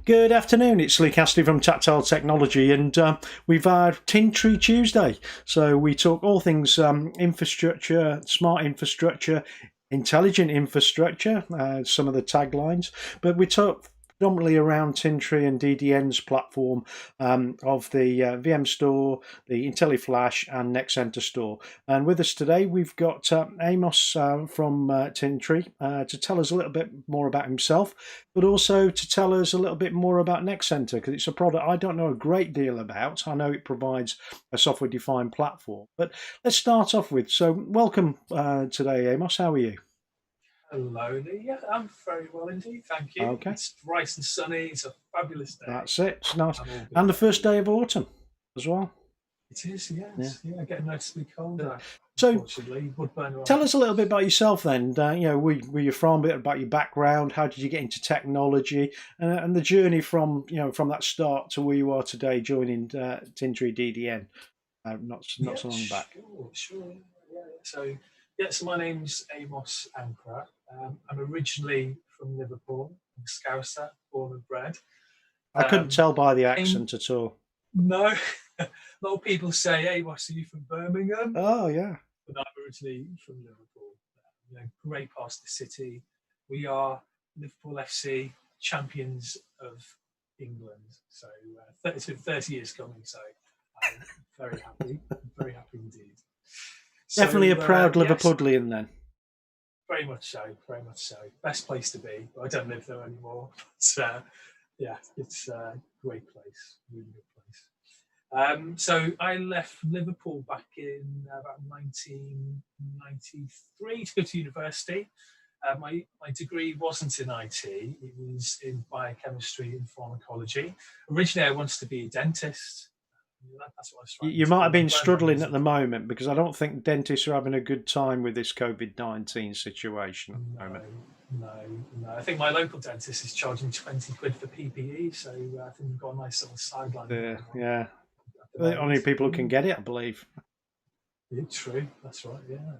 Good afternoon, it's Lee Cassidy from Tactile Technology, and we've had Tintri Tuesday. So we talk all things infrastructure, smart infrastructure, intelligent infrastructure, some of the taglines, but we talk predominantly around Tintri and DDN's platform of the VM Store, the IntelliFlash and Nexenta Store. And with us today, we've got Amos from Tintri to tell us a little bit more about himself, but also to tell us a little bit more about Nexenta, because it's a product I don't know a great deal about. I know it provides a software-defined platform, but let's start off with, so welcome today, Amos. How are you? Hello, Lee. Yeah, I'm very well indeed, thank you. Okay. It's bright and sunny. It's a fabulous day. That's it. It's nice. I'm all good. And the first day of autumn as well. It is, yes. Yeah, getting noticeably colder. So, Unfortunately, would burn away. tell us a little bit about yourself then. Where you're from, a bit about your background. How did you get into technology, and the journey from from that start to where you are today, joining Tintri DDN, not so long back. Sure. Yeah. So my name's Amos Ankrah. I'm originally from Liverpool. I'm Scouser, born and bred. I couldn't tell by the accent at all. No, a lot of people say, "Amos, are you from Birmingham?" Oh yeah. But I'm originally from Liverpool. Great part of the city. We are Liverpool FC champions of England. So 30 years coming. So I'm very happy indeed. Definitely a proud Liverpudlian then. Very much so. Best place to be. But I don't live there anymore. But, it's a great place. Really good place. So I left Liverpool back in about 1993 to go to university. My degree wasn't in IT, it was in biochemistry and pharmacology. Originally, I wanted to be a dentist. That's what I was trying You might have been struggling at the moment, because I don't think dentists are having a good time with this COVID-19 situation at the moment. No. I think my local dentist is charging 20 quid for PPE, so I think we've got a nice little sideline. Yeah. Only people who can get it, I believe. Yeah, true. That's right. Yeah.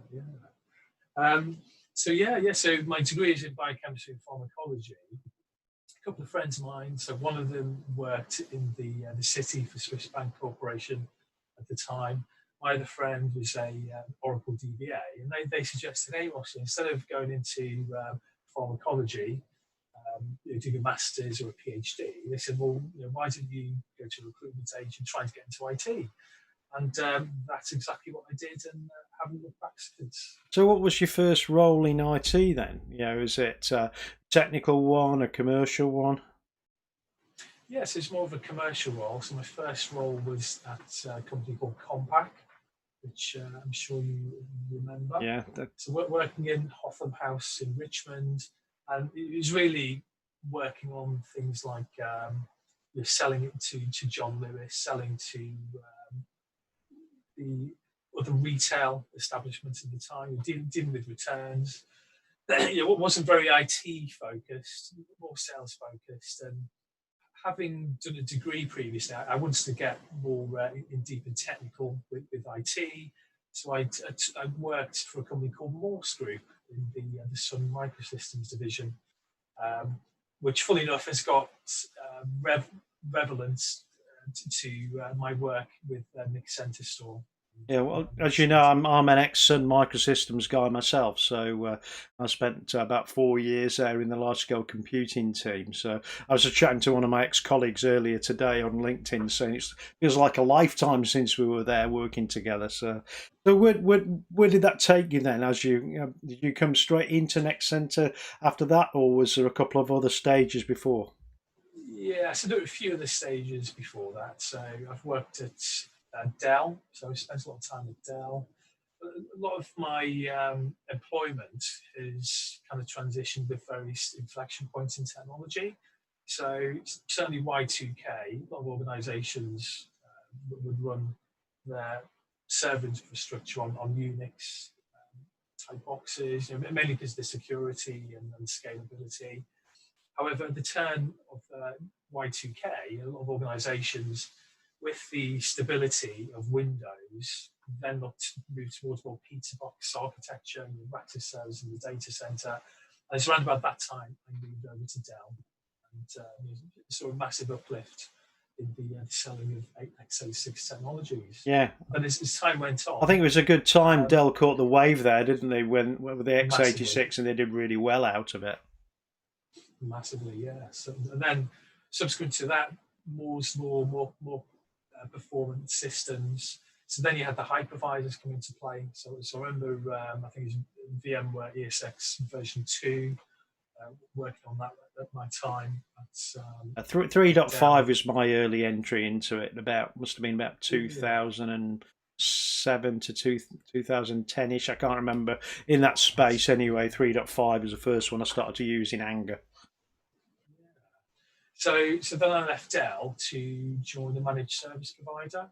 So my degree is in biochemistry and pharmacology. A couple of friends of mine. So one of them worked in the city for Swiss Bank Corporation at the time. My other friend was a Oracle DBA, and they suggested, hey, well, instead of going into pharmacology, doing a master's or a PhD, they said, well, why don't you go to a recruitment agent trying to get into IT? And that's exactly what I did, and haven't looked back since. So what was your first role in IT then? Is it a technical one, a commercial one? Yes, it's more of a commercial role. So my first role was at a company called Compaq, which I'm sure you remember. Yeah. So we're working in Hotham House in Richmond, and it was really working on things like selling it to John Lewis, selling to the other retail establishments at the time, dealing with returns. What wasn't very IT focused, more sales focused, and having done a degree previously, I wanted to get more in deep and technical with IT. So I worked for a company called Morse Group in the Sun Microsystems division, which, fully enough, has got relevance to my work with Nexenta Store. Yeah, well, as you know, I'm an ex-Sun Microsystems guy myself, so I spent about 4 years there in the large-scale computing team. So I was just chatting to one of my ex-colleagues earlier today on LinkedIn, saying it feels like a lifetime since we were there working together. So where did that take you then? As did you come straight into Nexenta after that, or was there a couple of other stages before? Yeah, so there were a few other stages before that. So I've worked at Dell, so I spent a lot of time at Dell. A lot of my employment has kind of transitioned with various inflection points in technology. So certainly Y2K, a lot of organisations would run their server infrastructure on Unix type boxes, mainly because of the security and scalability. However, at the turn of Y2K, a lot of organisations, with the stability of Windows, then looked to move towards more pizza box architecture and rack servers in the data center. And it's around about that time I moved over to Dell. and saw a massive uplift in the selling of x86 technologies. Yeah. And as time went on, I think it was a good time um, Dell caught the wave there, didn't they, when with the massively, x86, and they did really well out of it. massively, yes. And then subsequent to that, more performance systems. So then you had the hypervisors come into play. So I remember, I think it was VMware ESX version 2, working on that at my time. That's 3.5 Dell. was my early entry into it. Must have been about Yeah. 2007 to 2010ish. I can't remember, in that space anyway. 3.5 was the first one I started to use in anger. So then I left Dell to join a managed service provider,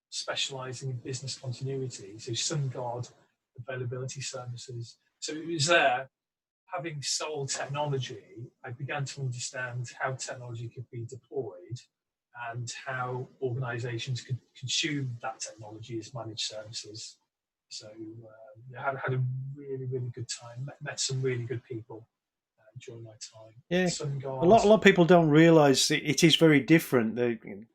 specialising in business continuity, so SunGuard availability services. So it was there, having sold technology, I began to understand how technology could be deployed and how organisations could consume that technology as managed services. So I had a really good time, met some really good people during my time. Yeah, a SunGuard. lot of people don't realise that it is very different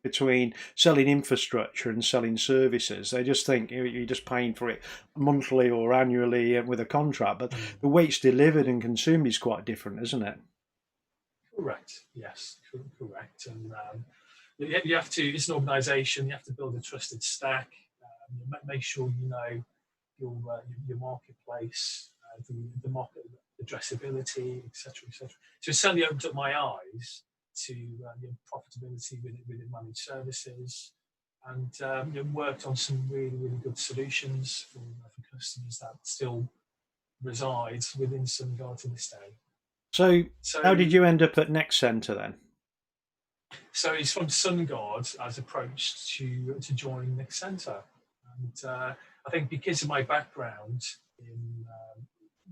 between selling infrastructure and selling services. They just think you're just paying for it monthly or annually with a contract, but the way it's delivered and consumed is quite different, isn't it? Correct. Yes, correct. And you have to. It's an organisation. You have to build a trusted stack. Make sure you know your marketplace, the market addressability, etc., etc. So it certainly opened up my eyes to profitability within managed services, and worked on some really good solutions for customers that still reside within SunGuard to this day. So, how So did you end up at Nexenta then? So it's from SunGuard I was approached to join Nexenta, and I think because of my background in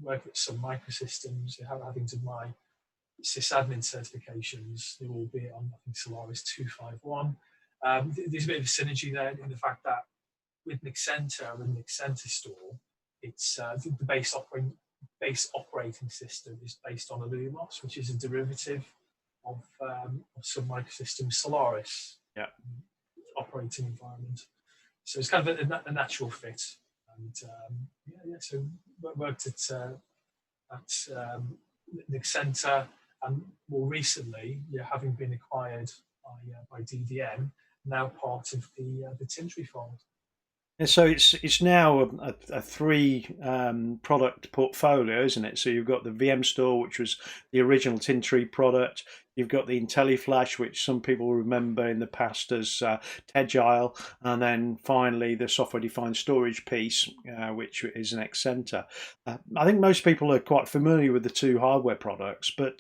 work at some microsystems, having done my sysadmin certifications, albeit on I think Solaris 251, there's a bit of a synergy there in the fact that with Nexenta and Nexenta Store, it's the base operating system is based on Illumos, which is a derivative of some microsystems Solaris Yeah. operating environment. So it's kind of a natural fit. And so worked at Nexenta, and more recently, having been acquired by DDM, now part of the Tintri fold. And so it's now a three product portfolio, isn't it? So you've got the VM Store, which was the original Tintri product. You've got the IntelliFlash, which some people remember in the past as Tegile, and then finally the software-defined storage piece, which is an Nexenta. I think most people are quite familiar with the two hardware products, but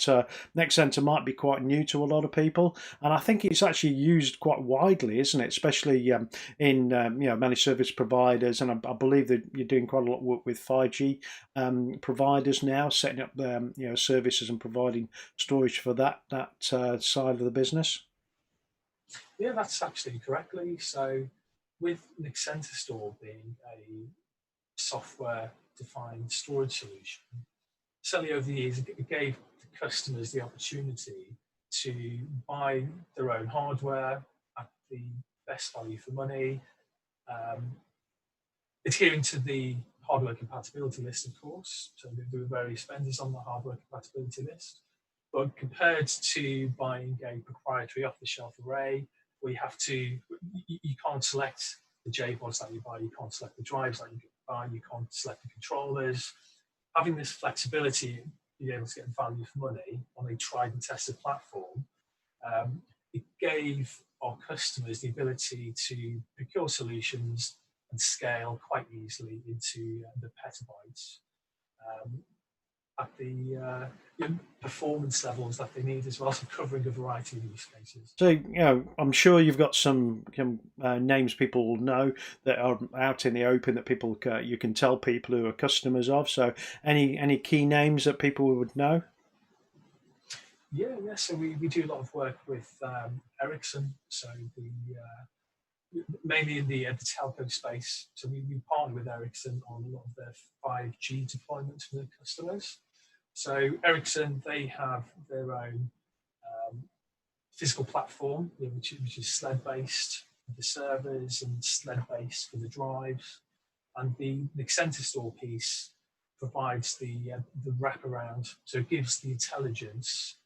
Nexenta might be quite new to a lot of people, and I think it's actually used quite widely, isn't it? Especially in managed service providers, and I believe that you're doing quite a lot of work with 5G providers now, setting up services and providing storage for that side of the business. Yeah, that's absolutely correctly. So, with Nexenta Store being a software-defined storage solution, certainly over the years, it gave the customers the opportunity to buy their own hardware at the best value for money, um, adhering to the hardware compatibility list, of course. So there were various vendors on the hardware compatibility list. But compared to buying a proprietary off-the-shelf array, where you can't select the JBODs that you buy, you can't select the drives that you buy, you can't select the controllers. Having this flexibility, being able to get value for money on a tried and tested platform, it gave our customers the ability to procure solutions and scale quite easily into the petabytes at the performance levels that they need, as well as covering a variety of use cases. So, I'm sure you've got some names people will know that are out in the open that you can tell people who are customers of. So, any key names that people would know? Yeah. So we do a lot of work with Ericsson. So mainly in the telco space. So we partner with Ericsson on a lot of their 5G deployments for their customers. So Ericsson, they have their own physical platform, which is sled based for the servers and sled based for the drives, and the Nexenta store piece provides the wraparound, so it gives the intelligence,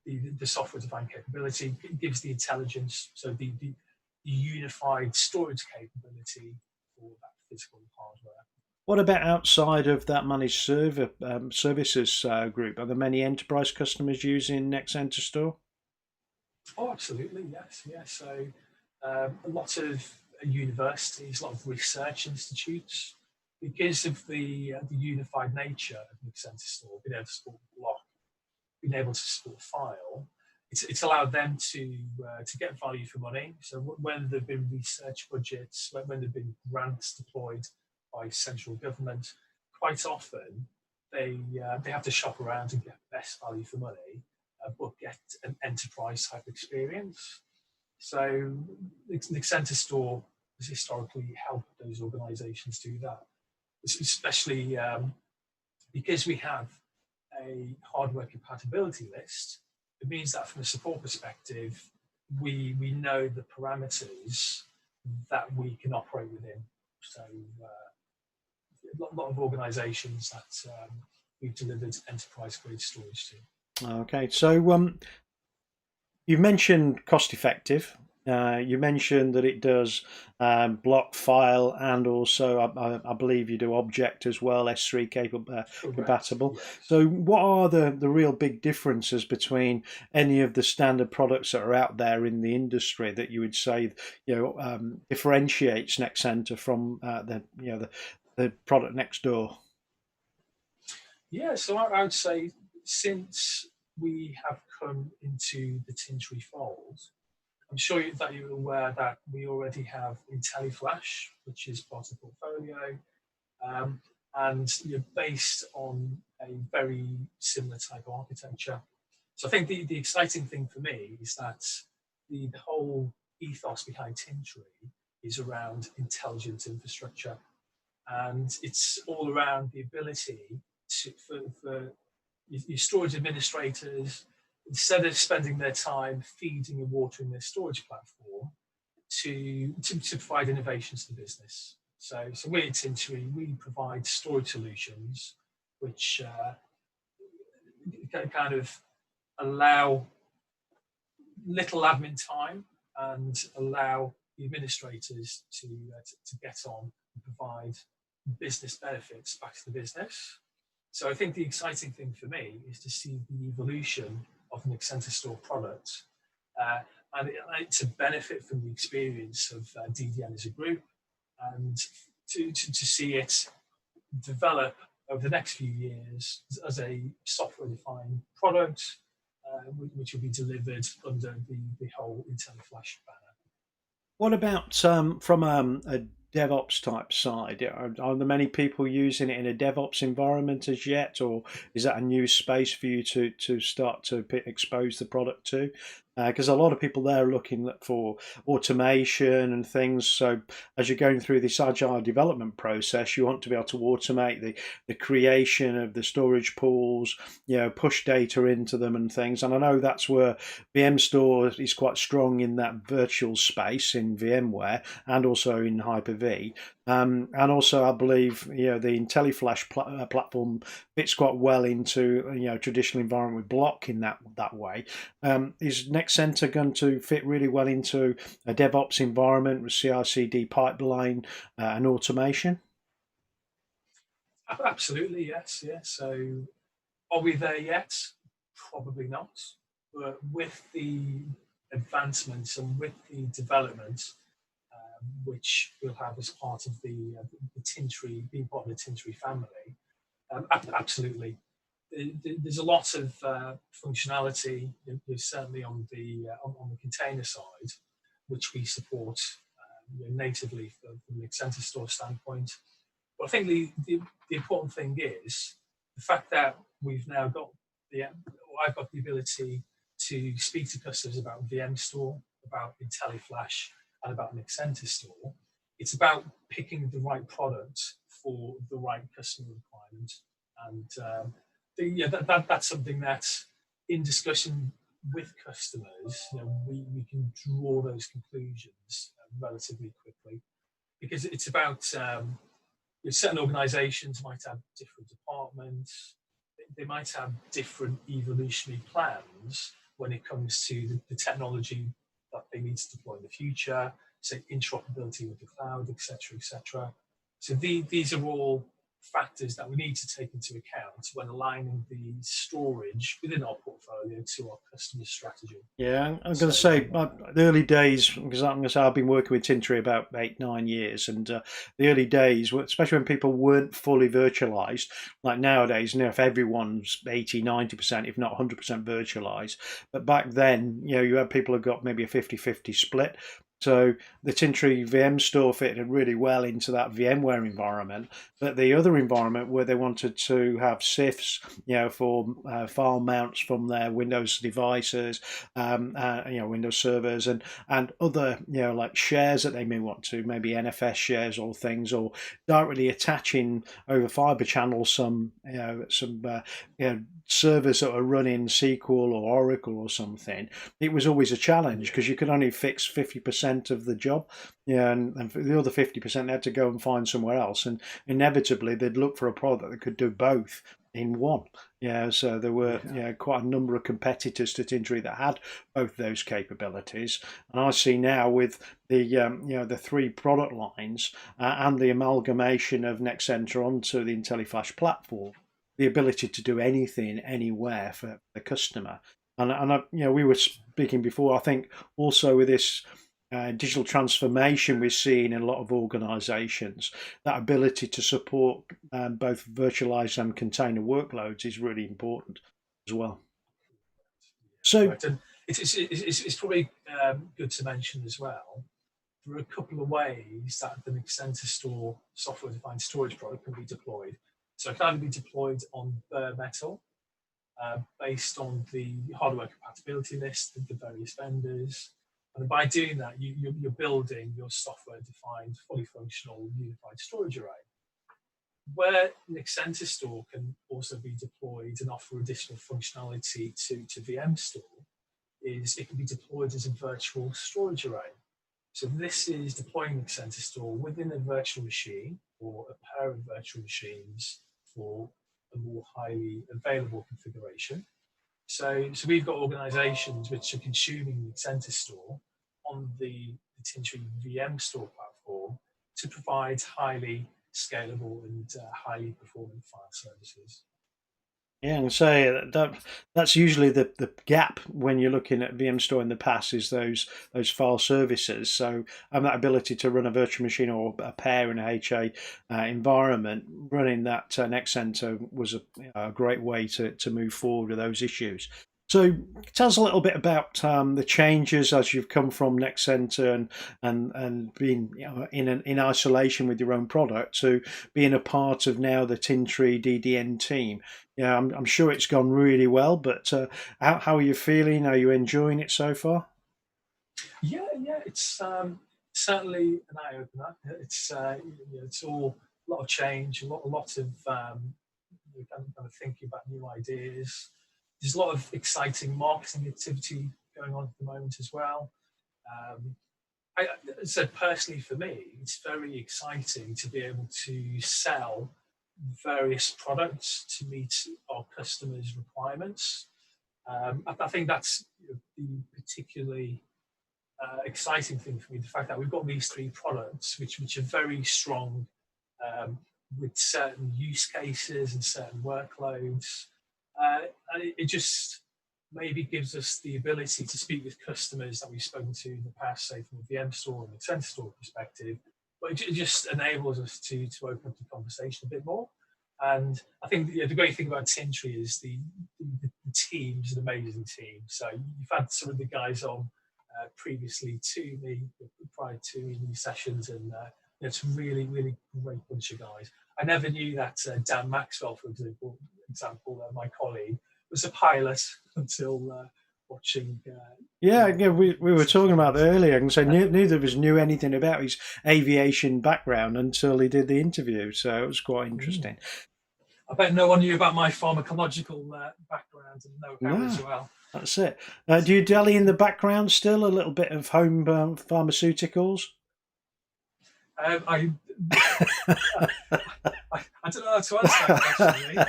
the software defined capability, it gives the intelligence, so the unified storage capability for that physical hardware. What about outside of that managed services group? Are there many enterprise customers using Nexenta Store? Oh, absolutely, yes, yes. So a lot of universities, a lot of research institutes, because of the unified nature of the Nexenta Store, being able to support block, being able to support file, it's allowed them to get value for money. So when there've been research budgets, when there've been grants deployed by central government, quite often they have to shop around and get best value for money, but get an enterprise type experience. So the Nexenta Store has historically helped those organisations do that, especially because we have a hardware compatibility list. It means that from a support perspective, we know the parameters that we can operate within. So a lot of organisations that we've delivered enterprise grade storage to. Okay, so you mentioned cost effective. You mentioned that it does block file, and also I believe you do object as well, S3 compatible. Yes. So what are the real big differences between any of the standard products that are out there in the industry that you would say differentiates Nexenta from the product next door? Yeah, so I would say since we have come into the Tintri fold, I'm sure that you're aware that we already have IntelliFlash, which is part of the portfolio, um, and you're based on a very similar type of architecture. So I think the exciting thing for me is that the whole ethos behind Tintri is around intelligent infrastructure, and it's all around the ability for your storage administrators, instead of spending their time feeding and watering their storage platform, to provide innovations to the business. So we at Tintri, we provide storage solutions which kind of allow little admin time and allow the administrators to get on and provide business benefits back to the business. So I think the exciting thing for me is to see the evolution of an Nexenta Store product, and to benefit from the experience of DDN as a group, and to see it develop over the next few years as a software-defined product, which will be delivered under the whole IntelliFlash banner. What about from a DevOps type side? Are there many people using it in a DevOps environment as yet, or is that a new space for you to start to expose the product to? Because a lot of people there are looking for automation and things. So as you're going through this agile development process, you want to be able to automate the creation of the storage pools, push data into them and things. And I know that's where VMstore is quite strong in that virtual space in VMware and also in Hyper-V. And also, I believe the IntelliFlash platform fits quite well into traditional environment with block in that way. Is Nexenta going to fit really well into a DevOps environment with CI/CD pipeline and automation? Absolutely, yes, yes. So are we there yet? Probably not. But with the advancements and with the development, which we'll have as part of the Tintri, being part of the Tintri family, absolutely. There's a lot of functionality, certainly on the container side, which we support natively from the Nexenta Store standpoint. But I think the important thing is the fact that we've now got I've got the ability to speak to customers about VMstore, about IntelliFlash, and about Nexenta Store. It's about picking the right product for the right customer requirement, and that's something that's in discussion with customers, we can draw those conclusions relatively quickly, because it's about certain organisations might have different departments, they might have different evolutionary plans when it comes to the technology that they need to deploy in the future, say interoperability with the cloud, etc., etc. So these are all factors that we need to take into account when aligning the storage within our portfolio to our customer strategy. Yeah, I'm going to So say the early days, because I'm going to say I've been working with Tintri about 8, 9 years, and the early days, especially when people weren't fully virtualized, like nowadays, if everyone's 80, 90%, if not 100% virtualized, but back then, you had people who got maybe a 50-50 split. So the Tintri VM store fitted really well into that VMware environment, but the other environment where they wanted to have CIFs, for file mounts from their Windows devices, Windows servers, and other, like shares that they may want to, maybe NFS shares or things, or directly attaching over fiber channels some servers that are running SQL or Oracle or something. It was always a challenge because you could only fix 50% of the job, and for the other 50% they had to go and find somewhere else, and inevitably they'd look for a product that could do both in one. So there were quite a number of competitors to Tintri that had both those capabilities, and I see now with the the 3 product lines and the amalgamation of Nexenta onto the IntelliFlash platform, the ability to do anything anywhere for the customer. And we were speaking before, I think also with this digital transformation we're seeing in a lot of organizations, that ability to support both virtualized and container workloads is really important as well. So, right. And it's probably good to mention as well, there are a couple of ways that the Nexenta Store software-defined storage product can be deployed. So it can either be deployed on bare metal, based on the hardware compatibility list of the various vendors. And by doing that, you're building your software-defined, fully functional, unified storage array. Where Nexenta Store can also be deployed and offer additional functionality to VM Store is it can be deployed as a virtual storage array. So this is deploying Nexenta Store within a virtual machine or a pair of virtual machines for a more highly available configuration. So we've got organizations which are consuming Nexenta Store on the Tintri VM Store platform to provide highly scalable and highly performant file services. Yeah, and say that's usually the gap when you're looking at VM Store in the past, is those file services. So that ability to run a virtual machine or a pair in a HA environment, running that Nexenta was a great way to move forward with those issues. So tell us a little bit about the changes as you've come from Nexenta and being in isolation with your own product to being a part of now the Tintri DDN team. Yeah, I'm sure it's gone really well, but how are you feeling? Are you enjoying it so far? Yeah, it's certainly an eye opener. It's all a lot of change, a lot of kind of thinking about new ideas. There's a lot of exciting marketing activity going on at the moment as well. I said personally for me, it's very exciting to be able to sell various products to meet our customers' requirements. I think that's the particularly exciting thing for me, the fact that we've got these 3 products which are very strong with certain use cases and certain workloads. And it just maybe gives us the ability to speak with customers that we've spoken to in the past, say from a VM Store and a Nexenta Store perspective, but it just enables us to open up the conversation a bit more. And I think the great thing about Tintri is the team is an amazing team. So you've had some of the guys on previously to me, prior to these sessions, and it's a really, really great bunch of guys. I never knew that Dan Maxwell, for example, my colleague, was a pilot until watching. We were talking about that earlier, and so neither of us knew anything about his aviation background until he did the interview. So it was quite interesting. I bet no one knew about my pharmacological background and know-how as well. That's it. Do you deli in the background still a little bit of home pharmaceuticals? I, I don't know how to answer that question, mate.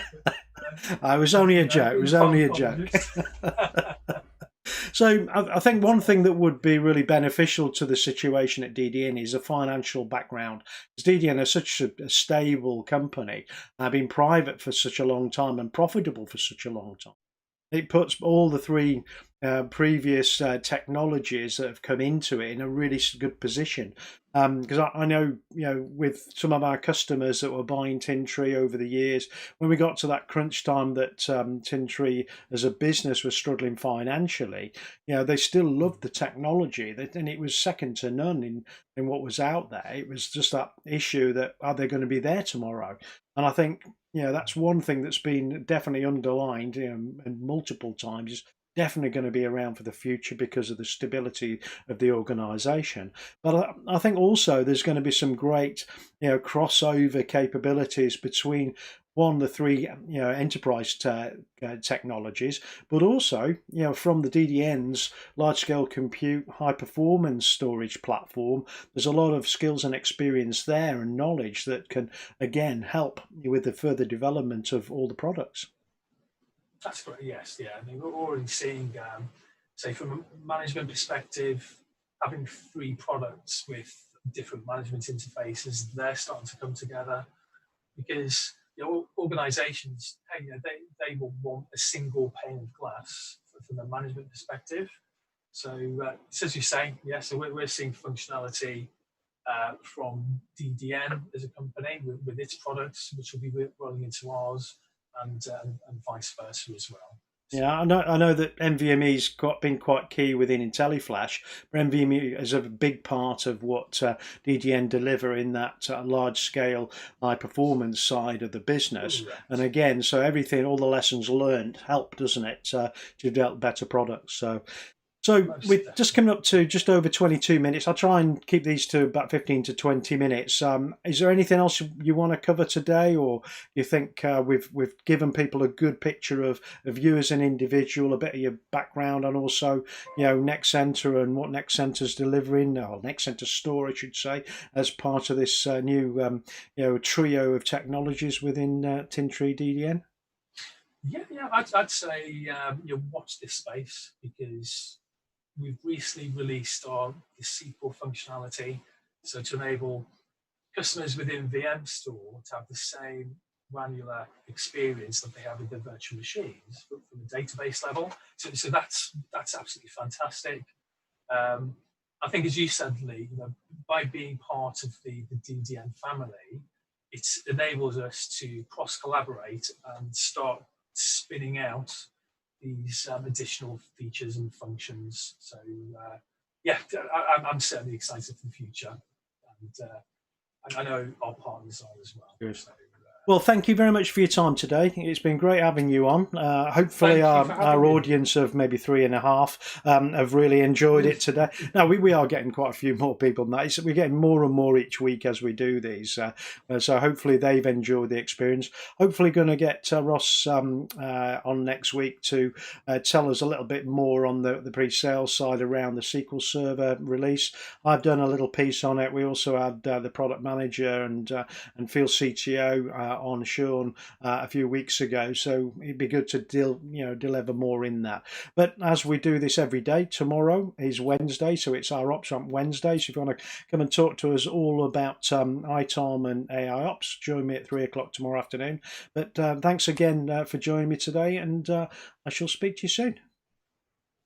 I was only a joke. It was only a joke. Pharmacologist. So I think one thing that would be really beneficial to the situation at DDN is a financial background. Because DDN is such a stable company, been private for such a long time and profitable for such a long time. It puts all the three previous technologies that have come into it in a really good position. Because I know, with some of our customers that were buying Tintri over the years, when we got to that crunch time that Tintri as a business was struggling financially, they still loved the technology, and it was second to none in what was out there. It was just that issue that are they going to be there tomorrow? And I think that's one thing that's been definitely underlined, and multiple times, is definitely going to be around for the future because of the stability of the organisation. But I think also there's going to be some great, crossover capabilities between the three enterprise technologies, but also from the DDN's large scale compute high performance storage platform. There's a lot of skills and experience there and knowledge that can again help with the further development of all the products. That's great. Yes, yeah. I mean, we're already seeing, say, from a management perspective, having three products with different management interfaces, they're starting to come together because organisations, hey, they will want a single pane of glass from a management perspective. So, as you say, yeah. So we're seeing functionality from DDN as a company with its products, which will be rolling into ours, and vice versa as well. Yeah, I know that NVMe's been quite key within IntelliFlash, but NVMe is a big part of what DDN deliver in that large scale, high performance side of the business. Correct. And again, so everything, all the lessons learned help, doesn't it, to develop better products. So we're just coming up to just over 22 minutes. I'll try and keep these to about 15 to 20 minutes. Is there anything else you want to cover today, or you think we've given people a good picture of you as an individual, a bit of your background, and also Nexenta and what Nexenta's delivering, or Nexenta Store, I should say, as part of this new trio of technologies within Tintri DDN? Yeah. I'd say watch this space because we've recently released our SQL functionality, so to enable customers within VM Store to have the same granular experience that they have with their virtual machines from a database level. So that's absolutely fantastic. I think, as you said, Lee, by being part of the DDN family, it enables us to cross collaborate and start spinning out these additional features and functions. So I'm certainly excited for the future, and I know our partners are as well. Good. So, well, thank you very much for your time today. It's been great having you on. Hopefully our audience of maybe 3.5 have really enjoyed it today. Now, we are getting quite a few more people than that. We're getting more and more each week as we do these. So hopefully they've enjoyed the experience. Hopefully going to get Ross on next week to tell us a little bit more on the pre-sale side around the SQL Server release. I've done a little piece on it. We also had the product manager and field CTO on Sean a few weeks ago, so it'd be good to deliver more in that. But as we do this every day, tomorrow is Wednesday, so it's our Ops Ramp Wednesday. So if you want to come and talk to us all about ITOM and AI Ops, join me at 3 o'clock tomorrow afternoon. But thanks again for joining me today, and I shall speak to you soon.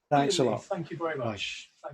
Thanks a lot. Thank you very much. Bye.